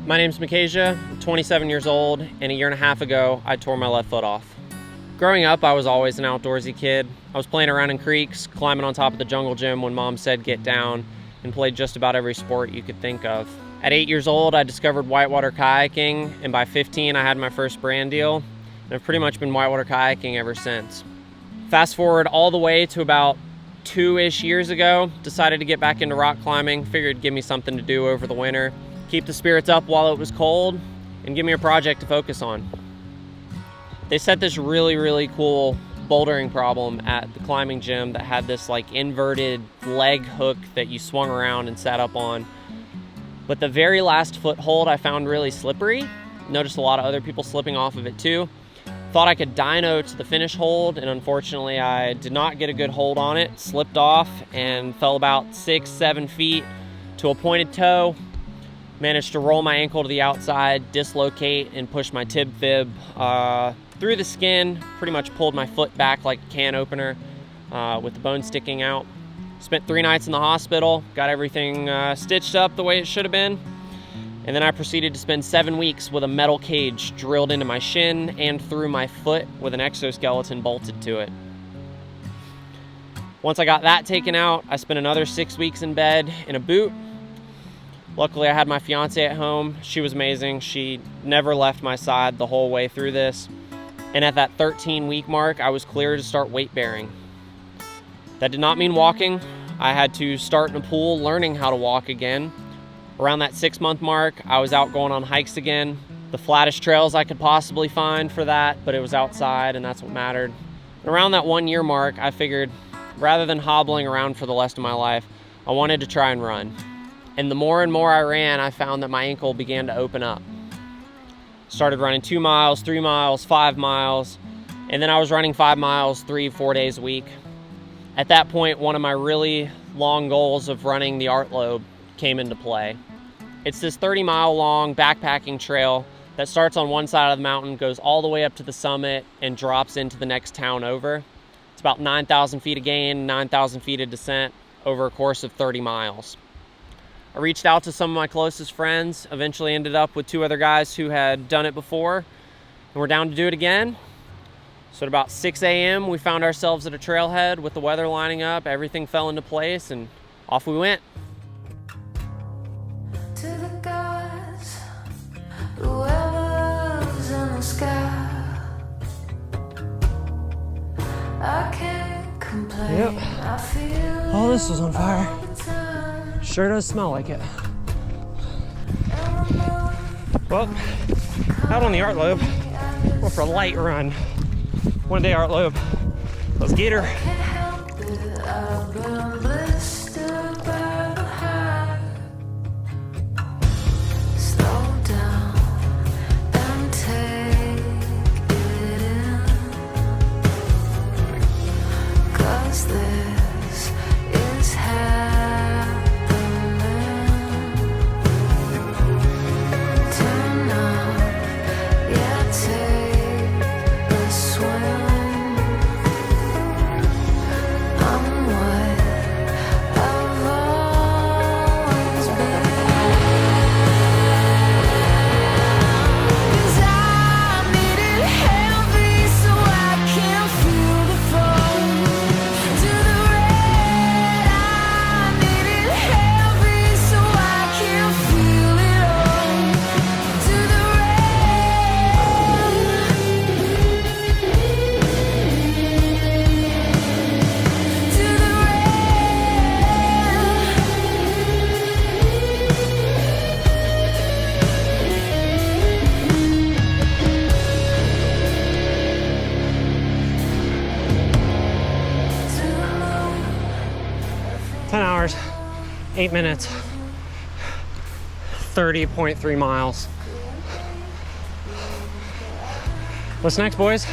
My name's Micajah, I'm 27 years old, and a year and a half ago, I tore my left foot off. Growing up, I was always an outdoorsy kid. I was playing around in creeks, climbing on top of the jungle gym when mom said get down, and played just about every sport you could think of. At 8 years old, I discovered whitewater kayaking, and by 15, I had my first brand deal, and I've pretty much been whitewater kayaking ever since. Fast forward all the way to about 2-ish years ago, decided to get back into rock climbing, figured it'd give me something to do over the winter, keep the spirits up while it was cold, and give me a project to focus on. They set this really cool bouldering problem at the climbing gym that had this like inverted leg hook that you swung around and sat up on. But the very last foothold I found really slippery. Noticed a lot of other people slipping off of it too. Thought I could dyno to the finish hold, and unfortunately I did not get a good hold on it, slipped off and fell about 6-7 feet to a pointed toe. Managed to roll my ankle to the outside, dislocate, and push my tib fib through the skin. Pretty much pulled my foot back like a can opener with the bone sticking out. Spent 3 nights in the hospital, got everything stitched up the way it should have been. And then I proceeded to spend 7 weeks with a metal cage drilled into my shin and through my foot with an exoskeleton bolted to it. Once I got that taken out, I spent another 6 weeks in bed in a boot. Luckily, I had my fiance at home. She was amazing. She never left my side the whole way through this. And at that 13-week mark, I was clear to start weight bearing. That did not mean walking. I had to start in a pool learning how to walk again. Around that 6-month mark, I was out going on hikes again. The flattest trails I could possibly find for that, but it was outside and that's what mattered. And around that 1-year mark, I figured rather than hobbling around for the rest of my life, I wanted to try and run. And the more and more I ran, I found that my ankle began to open up. Started running 2 miles, 3 miles, 5 miles, and then I was running 5 miles 3-4 days a week. At that point, one of my really long goals of running the Art Loeb came into play. It's this 30-mile long backpacking trail that starts on one side of the mountain, goes all the way up to the summit, and drops into the next town over. It's about 9,000 feet of gain, 9,000 feet of descent over a course of 30 miles. I reached out to some of my closest friends, eventually ended up with 2 other guys who had done it before, and we're down to do it again. So at about 6 a.m., we found ourselves at a trailhead with the weather lining up, everything fell into place, and off we went. To the gods, whoever's in the sky, I can't complain. Yep. I feel All this was on fire. all the time. Sure does smell like it. Well, out on the Art Loeb, went for a light run. One day, Art Loeb. Let's get her. Can't help it, I've been blistered by the high. Slow down and take it in, 'cause this is happening tonight. Yeah, take a swim. I'm what I've always been. 'Cause I need it heavy so I can feel the flow. To the red, I need it heavy so I can feel it all. To the red, to the red, to the moon. 10 hours, 8 minutes, 30.3 miles. What's next, boys?